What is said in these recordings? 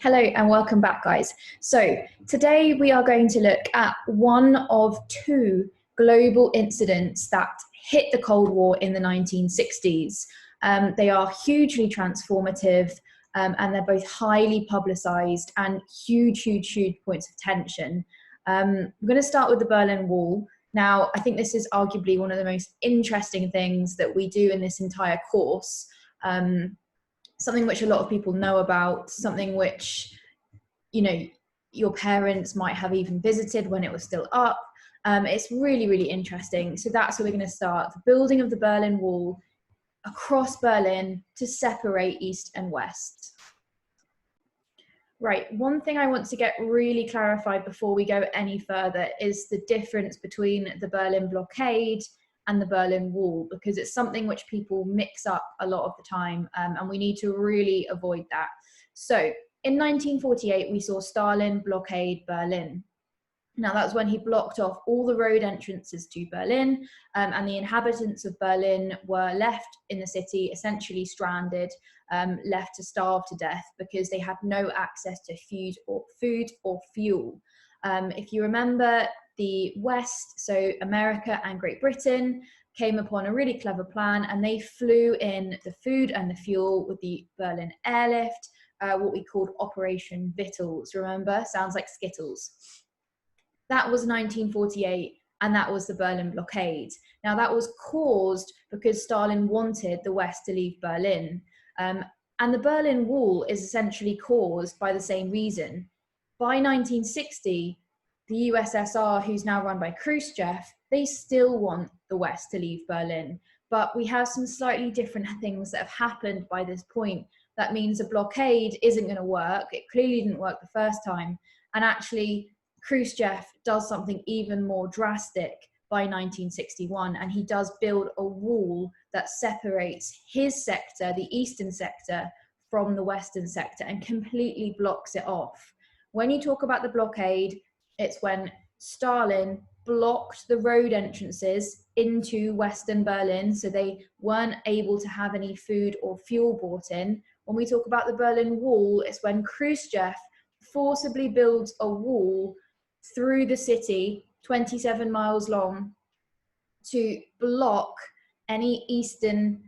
Hello and welcome back, guys. So today we are going to look at one of two global incidents that hit the Cold War in the 1960s. They are hugely transformative and they're both highly publicized and huge points of tension. We're going to start with the Berlin Wall. Now, I think this is arguably one of the most interesting things that we do in this entire course. Something which a lot of people know about, something which, you know, your parents might have even visited when it was still up. It's really interesting. So that's where we're going to start. The building of the Berlin Wall across Berlin to separate East and West. Right, one thing I want to get really clarified before we go any further is the difference between the Berlin Blockade and the Berlin Wall, because it's something which people mix up a lot of the time, and we need to really avoid that. So in 1948, we saw Stalin blockade Berlin. Now that's when he blocked off all the road entrances to Berlin, and the inhabitants of Berlin were left in the city, essentially stranded, left to starve to death because they had no access to food or fuel. If you remember, the West, so America and Great Britain, came upon a really clever plan, and they flew in the food and the fuel with the Berlin airlift, what we called Operation Vittles. Remember? Sounds like Skittles. That was 1948, and that was the Berlin Blockade. Now, that was caused because Stalin wanted the West to leave Berlin. And the Berlin Wall is essentially caused by the same reason. By 1960, the USSR, who's now run by Khrushchev, they still want the West to leave Berlin. But we have some slightly different things that have happened by this point. That means a blockade isn't going to work. It clearly didn't work the first time. And actually, Khrushchev does something even more drastic by 1961, and he does build a wall that separates his sector, the eastern sector, from the western sector and completely blocks it off. When you talk about the blockade, it's when Stalin blocked the road entrances into Western Berlin, so they weren't able to have any food or fuel brought in. When we talk about the Berlin Wall, it's when Khrushchev forcibly builds a wall through the city, 27 miles long, to block any Eastern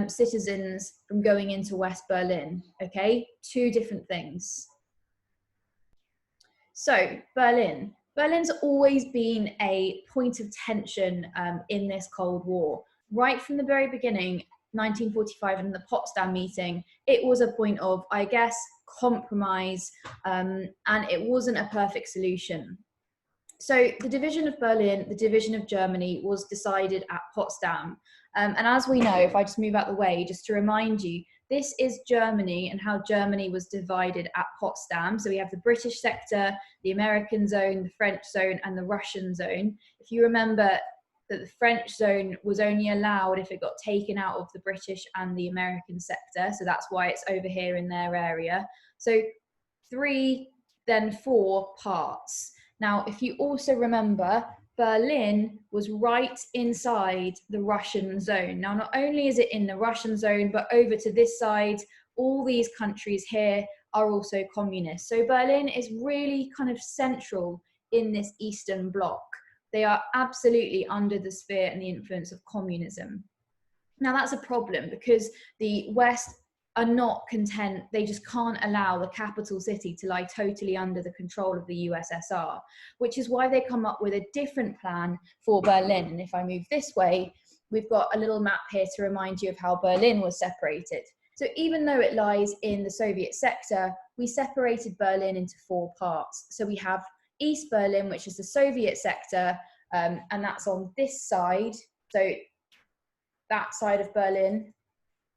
citizens from going into West Berlin. Okay, two different things. So Berlin. Berlin's always been a point of tension in this Cold War. Right from the very beginning, 1945 in the Potsdam meeting, it was a point of, I guess, compromise, and it wasn't a perfect solution. So the division of Berlin, the division of Germany, was decided at Potsdam. And as we know, if I just move out the way, just to remind you, this is Germany and how Germany was divided at Potsdam. So we have the British sector, the American zone, the French zone, and the Russian zone. If you remember that the French zone was only allowed if it got taken out of the British and the American sector. So that's why it's over here in their area. So 3, then 4 parts. Now, if you also remember, Berlin was right inside the Russian zone. Now, not only is it in the Russian zone, but over to this side, all these countries here are also communist. So Berlin is really kind of central in this Eastern Bloc. They are absolutely under the sphere and the influence of communism. Now, that's a problem because the West are not content. They just can't allow the capital city to lie totally under the control of the USSR, which is why they come up with a different plan for Berlin. And if I move this way, we've got a little map here to remind you of how Berlin was separated. So even though it lies in the Soviet sector, we separated Berlin into 4 parts. So we have East Berlin, which is the Soviet sector, and that's on this side. So that side of Berlin.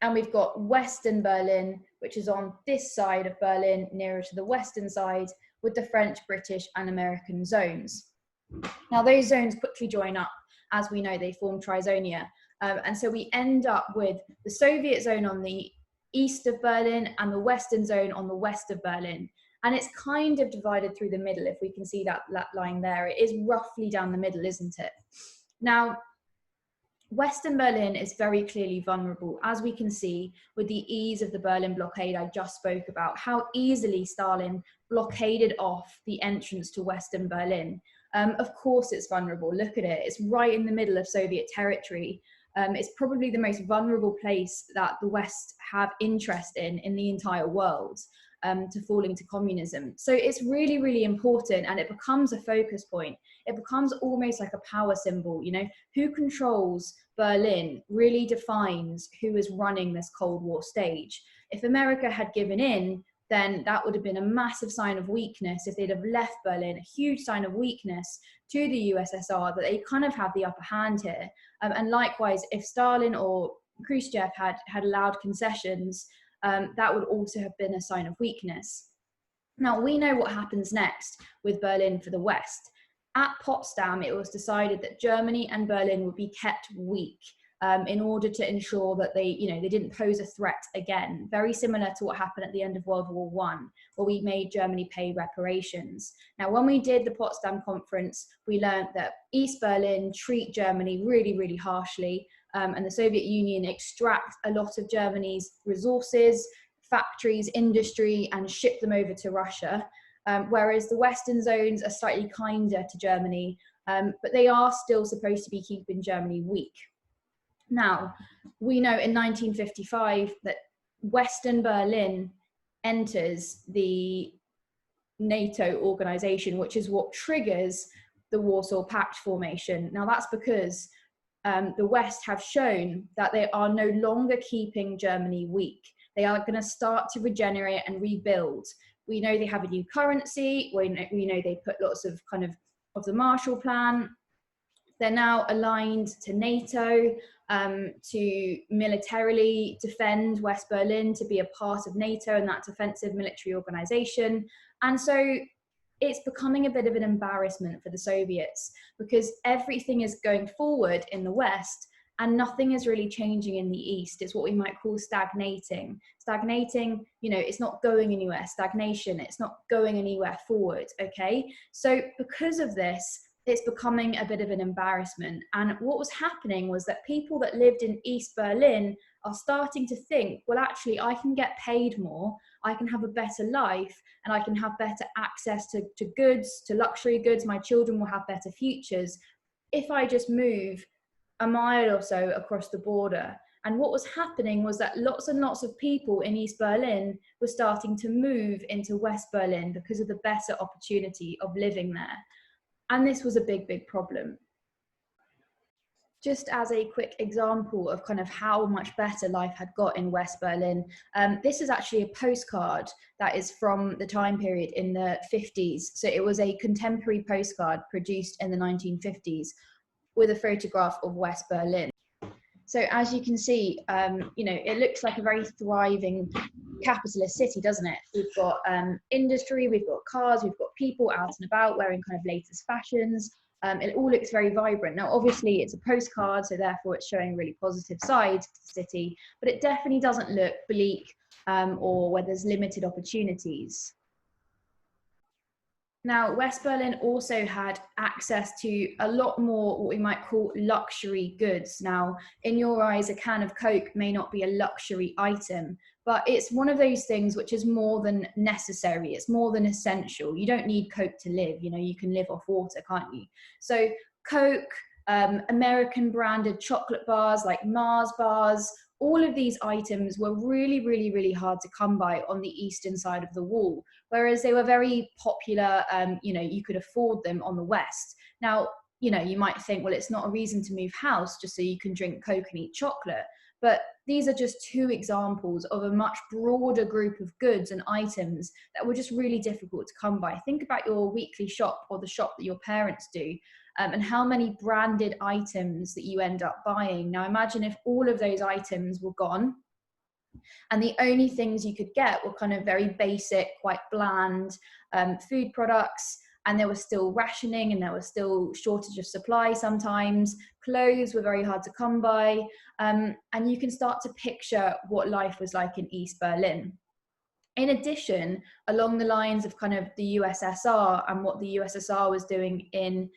And we've got Western Berlin, which is on this side of Berlin, nearer to the western side, with the French, British, and American zones. Now, those zones quickly join up. As we know, they form Trizonia. And so we end up with the Soviet zone on the east of Berlin and the Western zone on the west of Berlin. And it's kind of divided through the middle, if we can see that line there. It is roughly down the middle, isn't it? Now, Western Berlin is very clearly vulnerable, as we can see with the ease of the Berlin blockade I just spoke about, how easily Stalin blockaded off the entrance to Western Berlin. Of course it's vulnerable, look at it, it's right in the middle of Soviet territory. It's probably the most vulnerable place that the West have interest in the entire world, to fall into communism. So it's really, really important, and it becomes a focus point. It becomes almost like a power symbol, you know, who controls Berlin really defines who is running this Cold War stage. If America had given in, then that would have been a massive sign of weakness. If they'd have left Berlin, a huge sign of weakness to the USSR, that they kind of had the upper hand here. And likewise, if Stalin or Khrushchev had allowed concessions, that would also have been a sign of weakness. Now, we know what happens next with Berlin for the West. At Potsdam, it was decided that Germany and Berlin would be kept weak in order to ensure that they didn't pose a threat again. Very similar to what happened at the end of World War I, where we made Germany pay reparations. Now, when we did the Potsdam Conference, we learned that East Berlin treat Germany really, really harshly, and the Soviet Union extract a lot of Germany's resources, factories, industry, and ship them over to Russia. Whereas the Western zones are slightly kinder to Germany, but they are still supposed to be keeping Germany weak. Now, we know in 1955 that Western Berlin enters the NATO organization, which is what triggers the Warsaw Pact formation. Now, that's because the West have shown that they are no longer keeping Germany weak. They are going to start to regenerate and rebuild. We know they have a new currency. We know they put lots of of the Marshall Plan. They're now aligned to NATO, to militarily defend West Berlin, to be a part of NATO and that defensive military organization. And so it's becoming a bit of an embarrassment for the Soviets, because everything is going forward in the West and nothing is really changing in the East. It's what we might call stagnating. Stagnating, it's not going anywhere. Stagnation, it's not going anywhere forward, okay? So because of this, it's becoming a bit of an embarrassment. And what was happening was that people that lived in East Berlin are starting to think, well, actually, I can get paid more, I can have a better life, and I can have better access to goods, to luxury goods. My children will have better futures if I just move a mile or so across the border. And what was happening was that lots and lots of people in East Berlin were starting to move into West Berlin because of the better opportunity of living there. And this was a big, big problem. Just as a quick example of how much better life had got in West Berlin, this is actually a postcard that is from the time period in the 50s. So it was a contemporary postcard produced in the 1950s with a photograph of West Berlin. So as you can see, it looks like a very thriving capitalist city, doesn't it? We've got industry, we've got cars, we've got people out and about wearing latest fashions. It all looks very vibrant. Now, obviously, it's a postcard, so therefore it's showing really positive sides to the city, but it definitely doesn't look bleak or where there's limited opportunities. Now, West Berlin also had access to a lot more what we might call luxury goods. Now, in your eyes, a can of Coke may not be a luxury item, but it's one of those things which is more than necessary. It's more than essential. You don't need Coke to live. You can live off water, can't you? So Coke, American branded chocolate bars like Mars bars, all of these items were really, really, really hard to come by on the eastern side of the wall, whereas they were very popular, you could afford them on the west. Now, you might think, well, it's not a reason to move house just so you can drink Coke and eat chocolate. But these are just two examples of a much broader group of goods and items that were just really difficult to come by. Think about your weekly shop or the shop that your parents do. And how many branded items that you end up buying. Now imagine if all of those items were gone and the only things you could get were very basic, quite bland food products, and there was still rationing and there was still shortage of supply sometimes. Clothes were very hard to come by, and you can start to picture what life was like in East Berlin. In addition, along the lines of the USSR and what the USSR was doing in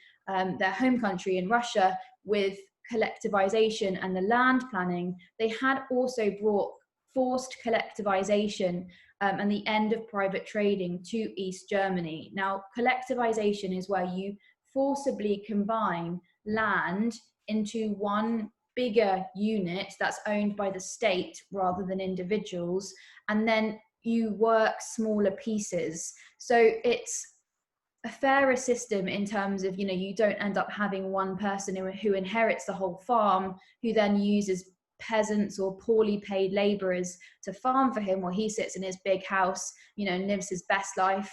their home country in Russia with collectivization and the land planning, they had also brought forced collectivization and the end of private trading to East Germany. Now, collectivization is where you forcibly combine land into one bigger unit that's owned by the state rather than individuals, and then you work smaller pieces. So it's a fairer system in terms of, you don't end up having one person who inherits the whole farm, who then uses peasants or poorly paid laborers to farm for him while he sits in his big house, and lives his best life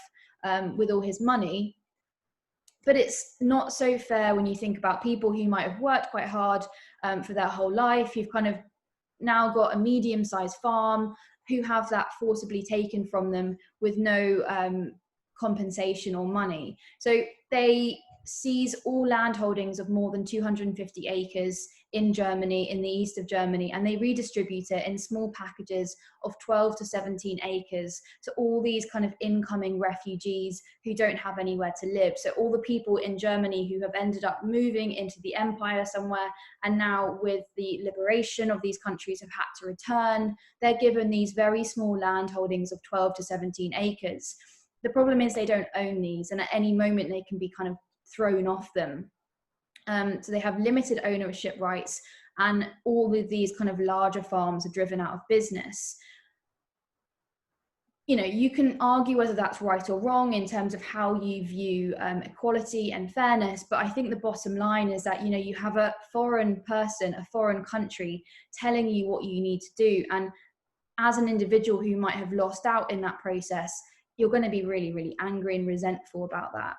with all his money. But it's not so fair when you think about people who might have worked quite hard for their whole life, who've kind of now got a medium-sized farm, who have that forcibly taken from them with no compensation or money. So they seize all land holdings of more than 250 acres in Germany, in the east of Germany, and they redistribute it in small packages of 12 to 17 acres to all these kind of incoming refugees who don't have anywhere to live. So all the people in Germany who have ended up moving into the empire somewhere, and now with the liberation of these countries have had to return, they're given these very small land holdings of 12 to 17 acres. The problem is they don't own these, and at any moment they can be kind of thrown off them. So they have limited ownership rights, and all of these kind of larger farms are driven out of business. You can argue whether that's right or wrong in terms of how you view equality and fairness, but I think the bottom line is that, you have a foreign person, a foreign country telling you what you need to do. And as an individual who might have lost out in that process, you're going to be really, really angry and resentful about that.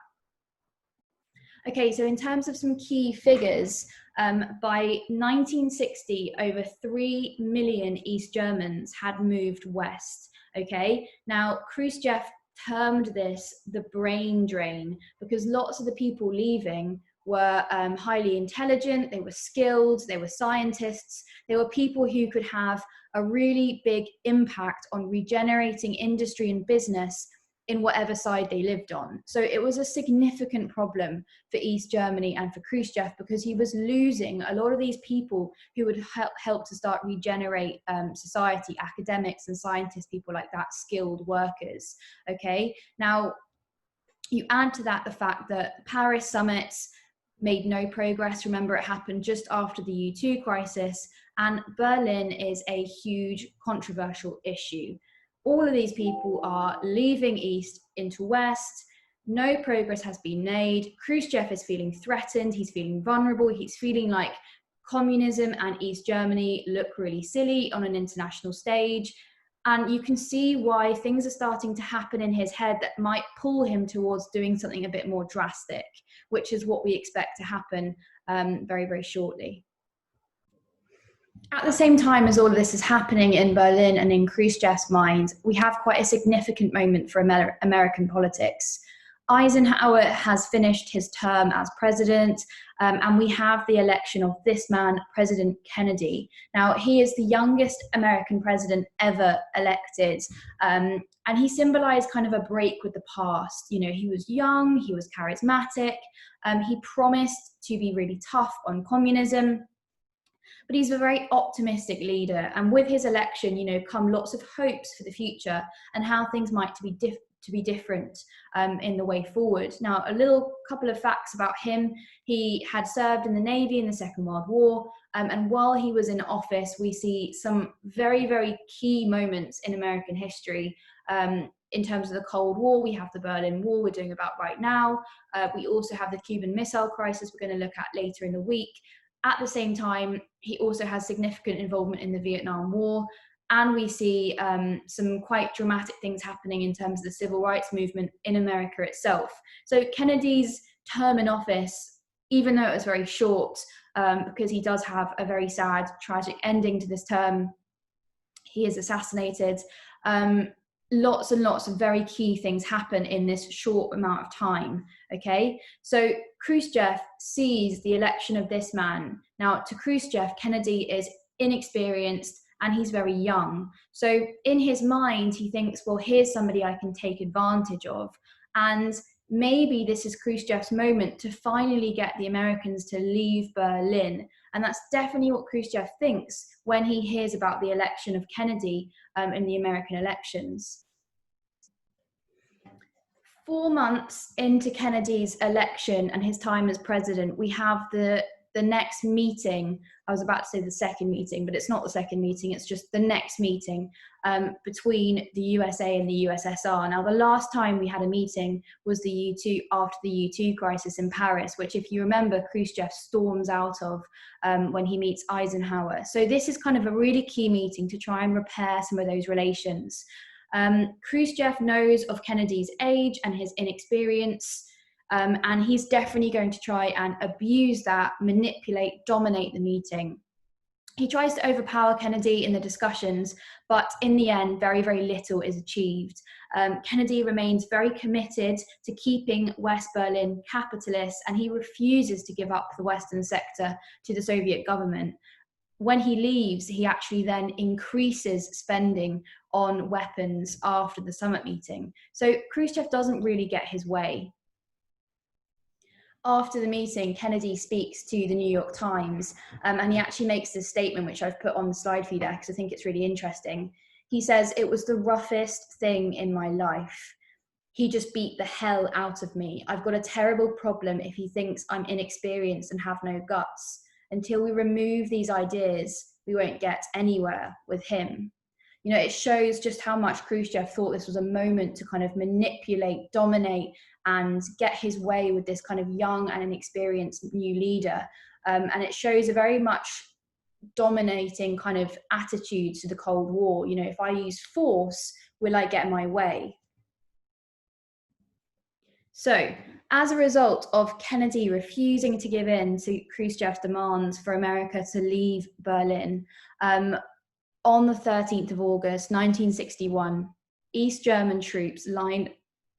Okay, so in terms of some key figures, by 1960, over 3 million East Germans had moved west. Okay, now Khrushchev termed this the brain drain because lots of the people leaving were highly intelligent, they were skilled, they were scientists, they were people who could have a really big impact on regenerating industry and business in whatever side they lived on. So it was a significant problem for East Germany and for Khrushchev because he was losing a lot of these people who would help to start regenerate society, academics and scientists, people like that, skilled workers. Okay, now you add to that the fact that Paris summits made no progress. Remember, it happened just after the U2 crisis, and Berlin is a huge controversial issue. All of these people are leaving east into west. No progress has been made. Khrushchev is feeling threatened. He's feeling vulnerable. He's feeling like communism and East Germany look really silly on an international stage. And you can see why things are starting to happen in his head that might pull him towards doing something a bit more drastic, which is what we expect to happen very, very shortly. At the same time as all of this is happening in Berlin and in Khrushchev's mind, we have quite a significant moment for American politics. Eisenhower has finished his term as president, and we have the election of this man, President Kennedy. Now, he is the youngest American president ever elected, and he symbolized kind of a break with the past. He was young, he was charismatic, he promised to be really tough on communism, but he's a very optimistic leader. And with his election, come lots of hopes for the future and how things might be different in the way forward. Now, a couple of facts about him. He had served in the Navy in the Second World War. And while he was in office, we see some very, very key moments in American history. In terms of the Cold War, we have the Berlin Wall we're doing about right now. We also have the Cuban Missile Crisis we're going to look at later in the week. At the same time, he also has significant involvement in the Vietnam War. And we see some quite dramatic things happening in terms of the civil rights movement in America itself. So Kennedy's term in office, even though it was very short, because he does have a very sad, tragic ending to this term, he is assassinated. Lots and lots of very key things happen in this short amount of time, okay? So Khrushchev sees the election of this man. Now, to Khrushchev, Kennedy is inexperienced and he's very young. So in his mind, he thinks, well, here's somebody I can take advantage of. And maybe this is Khrushchev's moment to finally get the Americans to leave Berlin And that's definitely what Khrushchev thinks when he hears about the election of Kennedy in the American elections. 4 months into Kennedy's election and his time as president, we have the next meeting. I was about to say the second meeting, but it's not the second meeting, it's just the next meeting between the USA and the USSR. Now, the last time we had a meeting was the U2, after the U2 crisis in Paris, which, if you remember, Khrushchev storms out of when he meets Eisenhower. So this is kind of a really key meeting to try and repair some of those relations. Khrushchev knows of Kennedy's age and his inexperience, and he's definitely going to try and abuse that, manipulate, dominate the meeting. He tries to overpower Kennedy in the discussions, but in the end, very, very little is achieved. Kennedy remains very committed to keeping West Berlin capitalist, and he refuses to give up the Western sector to the Soviet government. When he leaves, he actually then increases spending on weapons after the summit meeting. So Khrushchev doesn't really get his way. After the meeting, Kennedy speaks to the New York Times, and he actually makes this statement, which I've put on the slide for you there because I think it's really interesting. He says, "It was the roughest thing in my life. He just beat the hell out of me. I've got a terrible problem if he thinks I'm inexperienced and have no guts. Until we remove these ideas, we won't get anywhere with him." You know, it shows just how much Khrushchev thought this was a moment to kind of manipulate, dominate, and get his way with this kind of young and inexperienced new leader. And it shows a very much dominating kind of attitude to the Cold War. You know, if I use force, will I get my way? So, as a result of Kennedy refusing to give in to Khrushchev's demands for America to leave Berlin, on the 13th of August, 1961, East German troops lined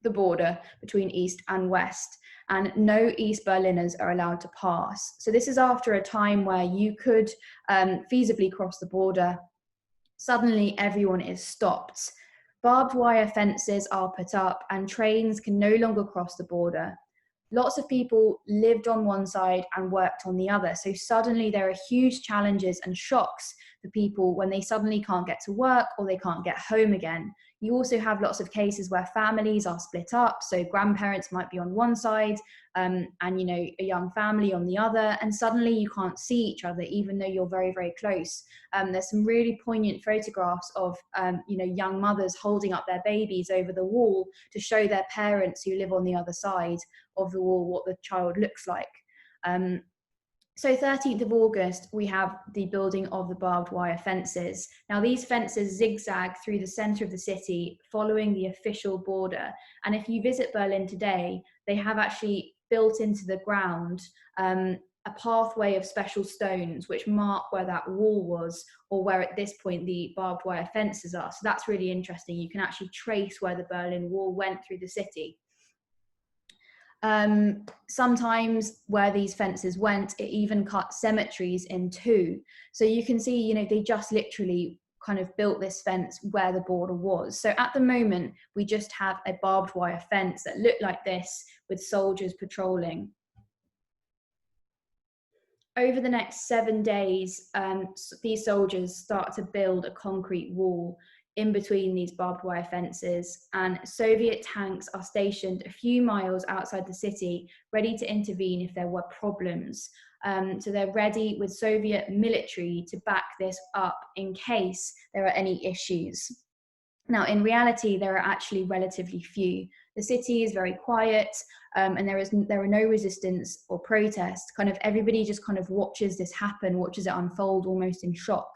the border between East and West, and no East Berliners are allowed to pass. So this is after a time where you could feasibly cross the border. Suddenly, everyone is stopped. Barbed wire fences are put up, and trains can no longer cross the border. Lots of people lived on one side and worked on the other. So suddenly there are huge challenges and shocks for people when they suddenly can't get to work or they can't get home again. You also have lots of cases where families are split up. So grandparents might be on one side and, you know, a young family on the other. And suddenly you can't see each other, even though you're very, very close. There's some really poignant photographs of, you know, young mothers holding up their babies over the wall to show their parents who live on the other side of the wall what the child looks like. So 13th of August, we have the building of the barbed wire fences. Now these fences zigzag through the center of the city following the official border. And if you visit Berlin today, they have actually built into the ground a pathway of special stones which mark where that wall was, or where at this point the barbed wire fences are. So that's really interesting. You can actually trace where the Berlin Wall went through the city. Sometimes where these fences went, it even cut cemeteries in two. So you can see, you know, they just literally kind of built this fence where the border was. So at the moment, we just have a barbed wire fence that looked like this with soldiers patrolling. Over the next 7 days, these soldiers start to build a concrete wall in between these barbed wire fences, and Soviet tanks are stationed a few miles outside the city, ready to intervene if there were problems. So they're ready with Soviet military to back this up in case there are any issues. Now, in reality, there are actually relatively few. The city is very quiet, and there are no resistance or protest. Kind of everybody just kind of watches this happen, watches it unfold almost in shock.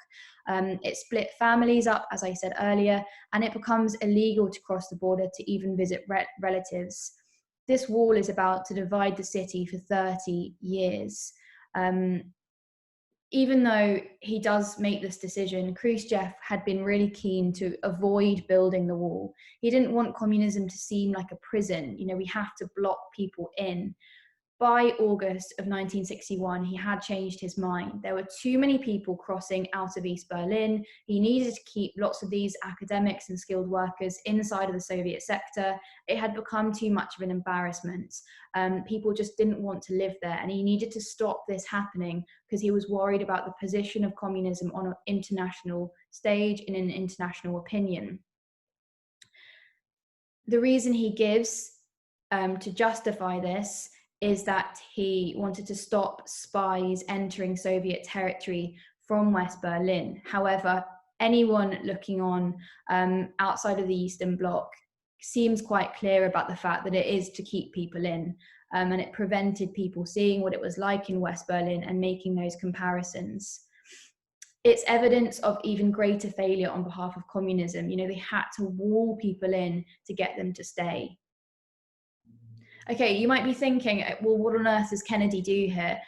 It split families up, as I said earlier, and it becomes illegal to cross the border to even visit relatives. This wall is about to divide the city for 30 years. Even though he does make this decision, Khrushchev had been really keen to avoid building the wall. He didn't want communism to seem like a prison. You know, we have to block people in. by August of 1961, he had changed his mind. There were too many people crossing out of East Berlin. He needed to keep lots of these academics and skilled workers inside of the Soviet sector. It had become too much of an embarrassment. People just didn't want to live there, and he needed to stop this happening because he was worried about the position of communism on an international stage in an international opinion. The reason he gives to justify this is that he wanted to stop spies entering Soviet territory from West Berlin. However, anyone looking on outside of the Eastern Bloc seems quite clear about the fact that it is to keep people in, and it prevented people seeing what it was like in West Berlin and making those comparisons. It's evidence of even greater failure on behalf of communism. You know, they had to wall people in to get them to stay. Okay, you might be thinking, well, what on earth does Kennedy do here?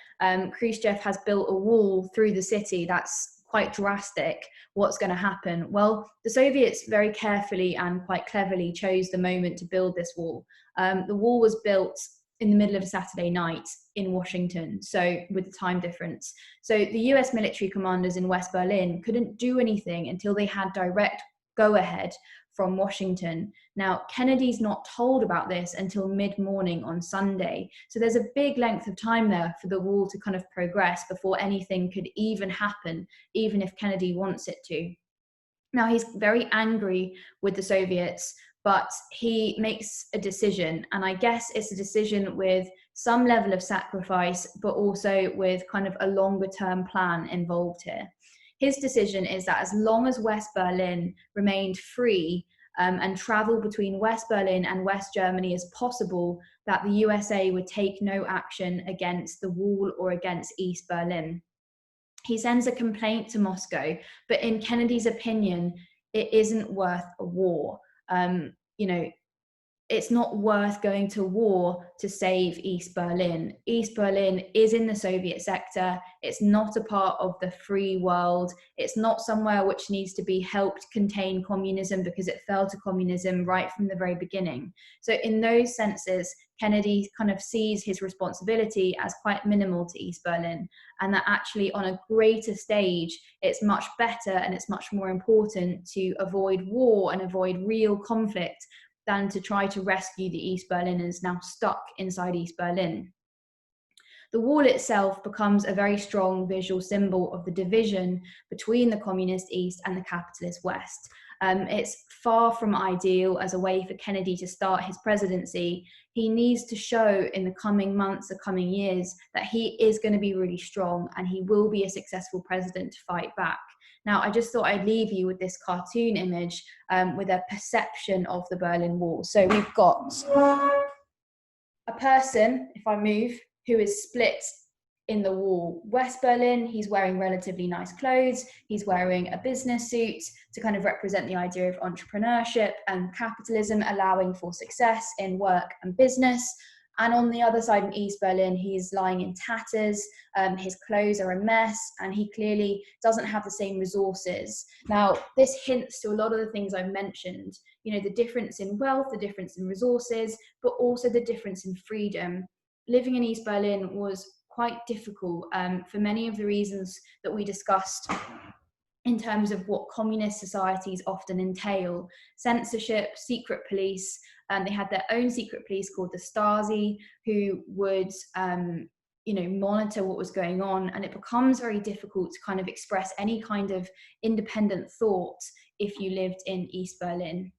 Khrushchev has built a wall through the city. That's quite drastic. What's going to happen? Well, the Soviets very carefully and quite cleverly chose the moment to build this wall. The wall was built in the middle of a Saturday night in Washington, so with the time difference. So the US military commanders in West Berlin couldn't do anything until they had direct go-ahead from Washington. Now, Kennedy's not told about this until mid-morning on Sunday. So there's a big length of time there for the wall to kind of progress before anything could even happen, even if Kennedy wants it to. Now, he's very angry with the Soviets, but he makes a decision. And I guess it's a decision with some level of sacrifice, but also with kind of a longer term plan involved here. His decision is that as long as West Berlin remained free and travel between West Berlin and West Germany as possible, that the USA would take no action against the wall or against East Berlin. He sends a complaint to Moscow, but in Kennedy's opinion, it isn't worth a war. You know, it's not worth going to war to save East Berlin. East Berlin is in the Soviet sector. It's not a part of the free world. It's not somewhere which needs to be helped contain communism because it fell to communism right from the very beginning. So in those senses, Kennedy kind of sees his responsibility as quite minimal to East Berlin, and that actually on a greater stage, it's much better and it's much more important to avoid war and avoid real conflict than to try to rescue the East Berliners now stuck inside East Berlin. The wall itself becomes a very strong visual symbol of the division between the communist East and the capitalist West. It's far from ideal as a way for Kennedy to start his presidency. He needs to show in the coming months, the coming years, that he is going to be really strong and he will be a successful president to fight back. Now, I just thought I'd leave you with this cartoon image with a perception of the Berlin Wall. So we've got a person, if I move, who is split in the wall. West Berlin, he's wearing relatively nice clothes. He's wearing a business suit to kind of represent the idea of entrepreneurship and capitalism allowing for success in work and business. And on the other side in East Berlin, he's lying in tatters, his clothes are a mess, and he clearly doesn't have the same resources. Now, this hints to a lot of the things I've mentioned, you know, the difference in wealth, the difference in resources, but also the difference in freedom. Living in East Berlin was quite difficult for many of the reasons that we discussed in terms of what communist societies often entail. Censorship, secret police, they had their own secret police called the Stasi, who would monitor what was going on, and it becomes very difficult to kind of express any kind of independent thought if you lived in East Berlin.